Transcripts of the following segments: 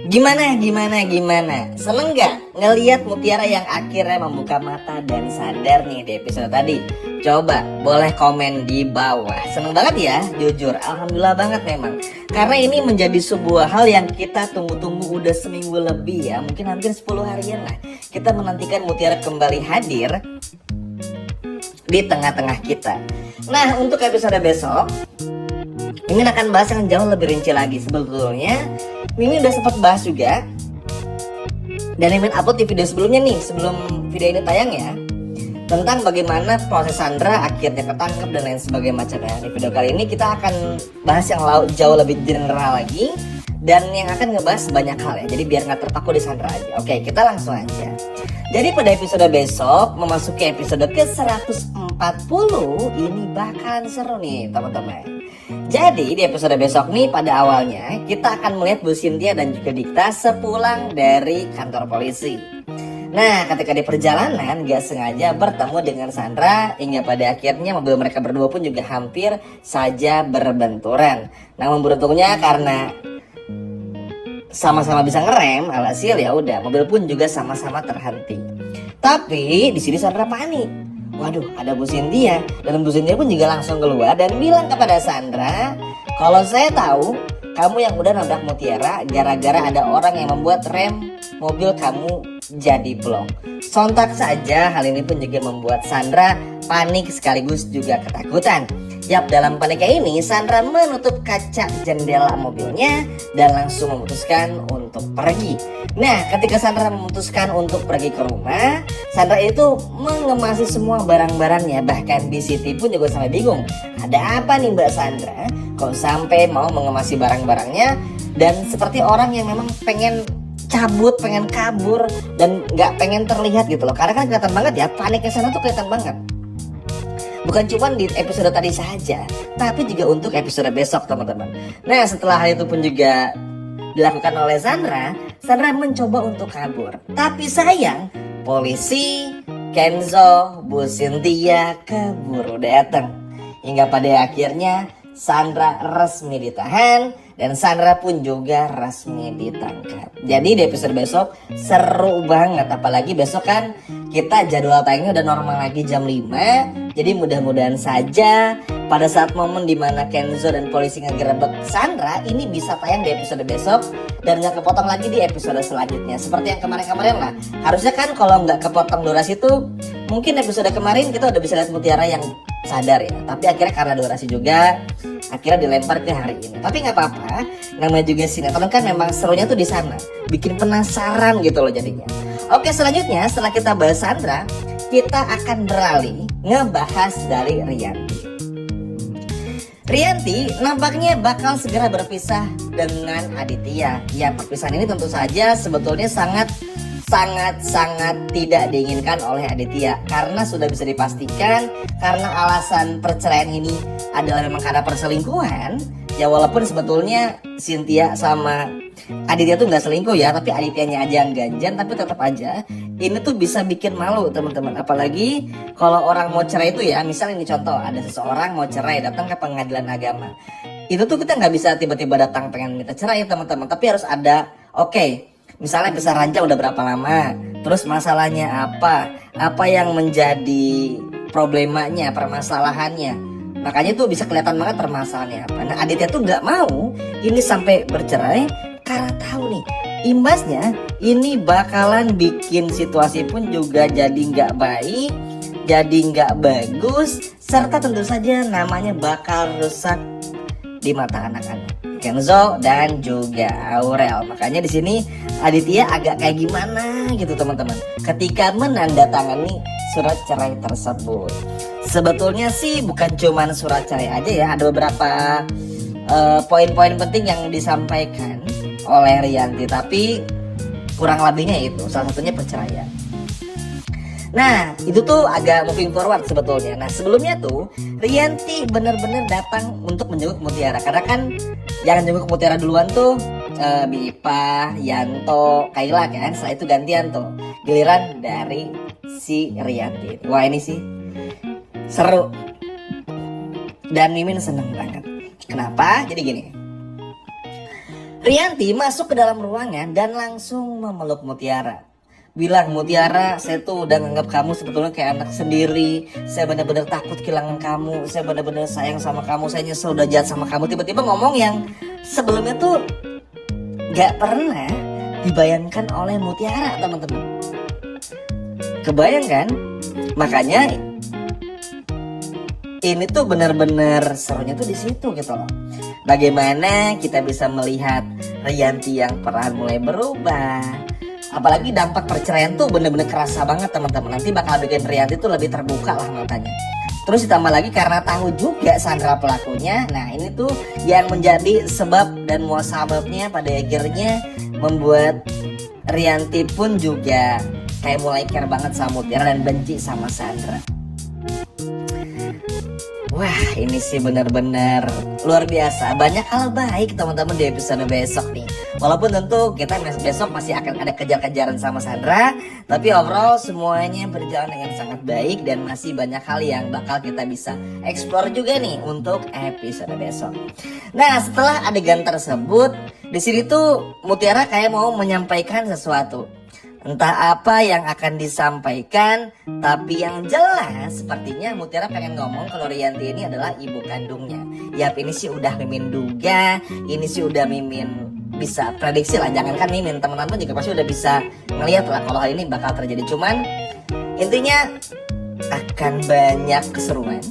Gimana? Seneng gak ngeliat Mutiara yang akhirnya membuka mata dan sadar nih di episode tadi? Coba boleh komen di bawah. Seneng banget ya, jujur. Alhamdulillah banget memang. Karena ini menjadi sebuah hal yang kita tunggu-tunggu udah seminggu lebih ya. Mungkin hampir 10 harian lah. Kita menantikan Mutiara kembali hadir di tengah-tengah kita. Nah, untuk episode besok Mimin akan bahas yang jauh lebih rinci lagi. Sebetulnya Mimin udah sempat bahas juga, dan Mimin upload di video sebelumnya nih, sebelum video ini tayang ya, tentang bagaimana proses Sandra akhirnya ketangkep dan lain sebagainya macamnya. Di video kali ini kita akan bahas yang jauh lebih general lagi, dan yang akan ngebahas banyak hal ya. Jadi biar nggak terpaku di Sandra aja. Oke, kita langsung aja. Jadi pada episode besok memasuki episode ke 140 ini bakalan seru nih teman-teman. Jadi di episode besok nih pada awalnya kita akan melihat Bu Cynthia dan juga Dikta sepulang dari kantor polisi. Nah, ketika di perjalanan gak sengaja bertemu dengan Sandra hingga pada akhirnya mobil mereka berdua pun juga hampir saja berbenturan. Namun beruntungnya karena sama-sama bisa ngerem, alhasil ya udah mobil pun juga sama-sama terhenti. Tapi di sini Sandra panik. Waduh, ada Bu Cynthia, dan Bu Cynthia pun juga langsung keluar dan bilang kepada Sandra, kalau saya tahu kamu yang udah nabrak Mutiara gara-gara ada orang yang membuat rem mobil kamu jadi blong. Sontak saja hal ini pun juga membuat Sandra panik sekaligus juga ketakutan. Yap, dalam paniknya ini Sandra menutup kaca jendela mobilnya dan langsung memutuskan untuk pergi. Nah, ketika Sandra memutuskan untuk pergi ke rumah, Sandra itu mengemasi semua barang-barangnya. Bahkan di Siti pun juga sampai bingung. Ada apa nih Mbak Sandra? Kok sampai mau mengemasi barang-barangnya? Dan seperti orang yang memang pengen cabut, pengen kabur, dan gak pengen terlihat gitu loh. Karena kan kelihatan banget ya, paniknya Sandra tuh kelihatan banget. Bukan cuma di episode tadi saja, tapi juga untuk episode besok teman-teman. Nah, setelah hal itu pun juga dilakukan oleh Sandra mencoba untuk kabur. Tapi sayang, polisi, Kenzo, Bu Cynthia keburu datang. Hingga pada akhirnya Sandra resmi ditahan dan Sandra pun juga resmi ditangkap. Jadi di episode besok seru banget, apalagi besok kan kita jadwal tayangnya udah normal lagi jam 5. Jadi mudah-mudahan saja pada saat momen dimana Kenzo dan polisi ngegerebek Sandra ini bisa tayang di episode besok dan gak kepotong lagi di episode selanjutnya. Seperti yang kemarin-kemarin lah. Harusnya kan kalau gak kepotong durasi itu mungkin episode kemarin kita udah bisa lihat Mutiara yang sadar ya. Tapi akhirnya karena durasi juga akhirnya dilempar ke hari ini. Tapi gak apa-apa, namanya juga sinetron kan memang serunya tuh di sana. Bikin penasaran gitu loh jadinya. Oke, selanjutnya setelah kita bahas Sandra, kita akan beralih ngebahas dari Rianti. Rianti nampaknya bakal segera berpisah dengan Aditya. Ya, perpisahan ini tentu saja sebetulnya sangat tidak diinginkan oleh Aditya, karena sudah bisa dipastikan karena alasan perceraian ini adalah memang karena perselingkuhan. Ya walaupun sebetulnya Cynthia sama Aditya tuh nggak selingkuh ya, tapi Adityanya aja yang ganjan, tapi tetap aja ini tuh bisa bikin malu teman-teman. Apalagi kalau orang mau cerai itu ya, misalnya ini contoh, ada seseorang mau cerai datang ke pengadilan agama, itu tuh kita nggak bisa tiba-tiba datang pengen minta cerai teman-teman, tapi harus ada misalnya bisa rancang udah berapa lama, terus masalahnya apa yang menjadi problemanya, permasalahannya. Makanya tuh bisa kelihatan banget permasalahannya apa. Nah, Aditya tuh nggak mau ini sampai bercerai karena tahu nih imbasnya ini bakalan bikin situasi pun juga jadi nggak baik, jadi nggak bagus, serta tentu saja namanya bakal rusak di mata anak-anak Kenzo dan juga Aurel. Makanya di sini Aditya agak kayak gimana gitu teman-teman ketika menandatangani surat cerai tersebut. Sebetulnya sih bukan cuma surat cerai aja ya, ada beberapa poin-poin penting yang disampaikan oleh Rianti, tapi kurang lebihnya itu salah satunya perceraian. Nah, itu tuh agak moving forward sebetulnya. Nah, sebelumnya tuh Rianti bener-bener datang untuk menjenguk Mutiara, karena kan yang jenguk Mutiara duluan tuh Bipa, Yanto, Kayla kan. Setelah itu gantian tuh giliran dari si Rianti. Wah, ini sih seru dan Mimin seneng banget. Kenapa? Jadi gini, Rianti masuk ke dalam ruangan dan langsung memeluk Mutiara. Bilang, Mutiara, saya tuh udah nganggap kamu sebetulnya kayak anak sendiri. Saya benar-benar takut kehilangan kamu. Saya benar-benar sayang sama kamu. Saya nyesel udah jahat sama kamu. Tiba-tiba ngomong yang sebelumnya tuh gak pernah dibayangkan oleh Mutiara, teman-teman. Kebayang kan? Makanya ini tuh benar-benar serunya tuh di situ gitu loh. Bagaimana kita bisa melihat Rianti yang perlahan mulai berubah. Apalagi dampak perceraian tuh bener-bener kerasa banget teman-teman. Nanti bakal bikin Rianti tuh lebih terbuka lah matanya. Terus ditambah lagi karena tahu juga Sandra pelakunya. Nah ini tuh yang menjadi sebab dan muasababnya pada akhirnya membuat Rianti pun juga kayak mulai care banget sama Mutiara dan benci sama Sandra. Wah, ini sih benar-benar luar biasa. Banyak hal baik teman-teman di episode besok nih. Walaupun tentu kita besok masih akan ada kejar-kejaran sama Sandra, tapi overall semuanya berjalan dengan sangat baik dan masih banyak hal yang bakal kita bisa explore juga nih untuk episode besok. Nah, setelah adegan tersebut, di sini tuh Mutiara kayak mau menyampaikan sesuatu. Entah apa yang akan disampaikan, tapi yang jelas sepertinya Mutiara pengen ngomong kalau Rianti ini adalah ibu kandungnya. Yap, ini sih udah Mimin duga, ini sih udah Mimin bisa prediksi lah. Jangankan Mimin, teman-teman juga pasti udah bisa ngeliat lah kalau hal ini bakal terjadi. Cuman intinya akan banyak keseruan,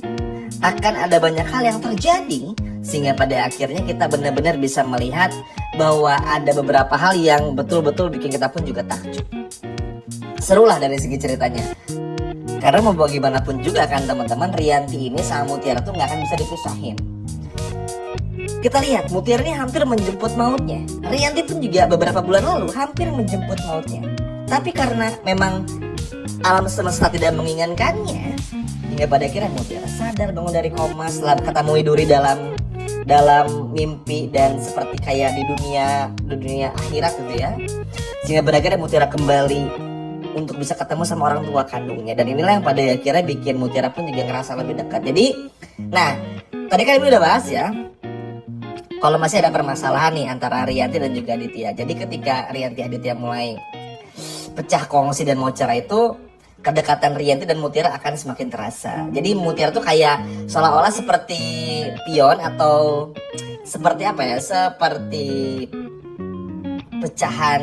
akan ada banyak hal yang terjadi, sehingga pada akhirnya kita benar-benar bisa melihat bahwa ada beberapa hal yang betul-betul bikin kita pun juga takjub. Serulah dari segi ceritanya. Karena mau bagaimanapun juga kan teman-teman, Rianti ini sama Mutiara tuh gak akan bisa dipisahin. Kita lihat Mutiara ini hampir menjemput mautnya. Rianti pun juga beberapa bulan lalu hampir menjemput mautnya. Tapi karena memang alam semesta tidak menginginkannya, hingga pada akhirnya Mutiara sadar bangun dari koma setelah ketemu Widuri dalam mimpi dan seperti kayak di dunia akhirat gitu ya. Sehingga pada akhirnya Mutiara kembali untuk bisa ketemu sama orang tua kandungnya. Dan inilah yang pada akhirnya bikin Mutiara pun juga ngerasa lebih dekat. Jadi, nah tadi kan ibu udah bahas ya, kalau masih ada permasalahan nih antara Rianti dan juga Aditya. Jadi ketika Rianti Aditya mulai pecah kongsi dan mau cerai itu, kedekatan Rianti dan Mutiara akan semakin terasa. Jadi Mutiara tuh kayak seolah-olah seperti pion atau seperti apa ya, seperti pecahan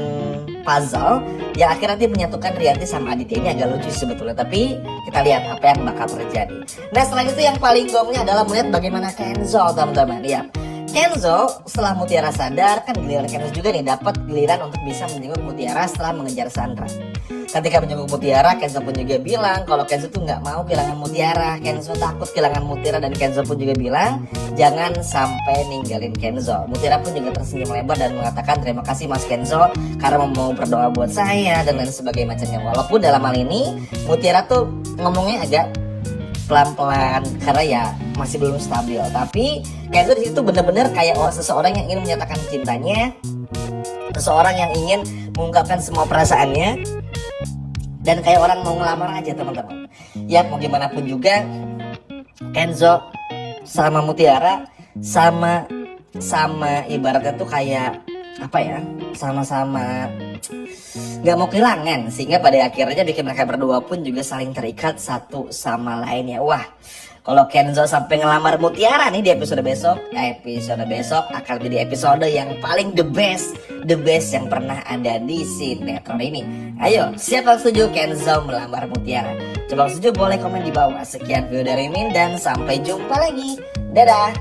puzzle yang akhirnya nanti menyatukan Rianti sama Aditya. Ini agak lucu sebetulnya, tapi kita lihat apa yang bakal terjadi. Nah setelah itu yang paling gongnya adalah melihat bagaimana Kenzo, teman-teman. Ya, Kenzo setelah Mutiara sadar, kan giliran Kenzo juga nih dapat giliran untuk bisa menjenguk Mutiara setelah mengejar Sandra. Ketika menjenguk Mutiara, Kenzo pun juga bilang kalau Kenzo tuh nggak mau kehilangan Mutiara. Kenzo takut kehilangan Mutiara dan Kenzo pun juga bilang jangan sampai ninggalin Kenzo. Mutiara pun juga tersenyum lebar dan mengatakan terima kasih Mas Kenzo karena mau berdoa buat saya dan lain sebagainya macamnya. Walaupun dalam hal ini Mutiara tuh ngomongnya agak pelan-pelan karena ya masih belum stabil. Tapi Kenzo di situ benar-benar kayak seseorang yang ingin menyatakan cintanya, seseorang yang ingin mengungkapkan semua perasaannya. Dan kayak orang mau ngelamar aja teman-teman. Ya mau gimana pun juga Kenzo sama Mutiara sama ibaratnya tuh kayak apa ya, sama-sama gak mau kehilangan. Sehingga pada akhirnya bikin mereka berdua pun juga saling terikat satu sama lainnya. Wah, kalau Kenzo sampai ngelamar Mutiara nih di episode besok akan jadi episode yang paling the best yang pernah ada di sinetron ini. Ayo, siapa yang setuju Kenzo melamar Mutiara? Coba setuju boleh komen di bawah. Sekian video dari Min dan sampai jumpa lagi. Dadah.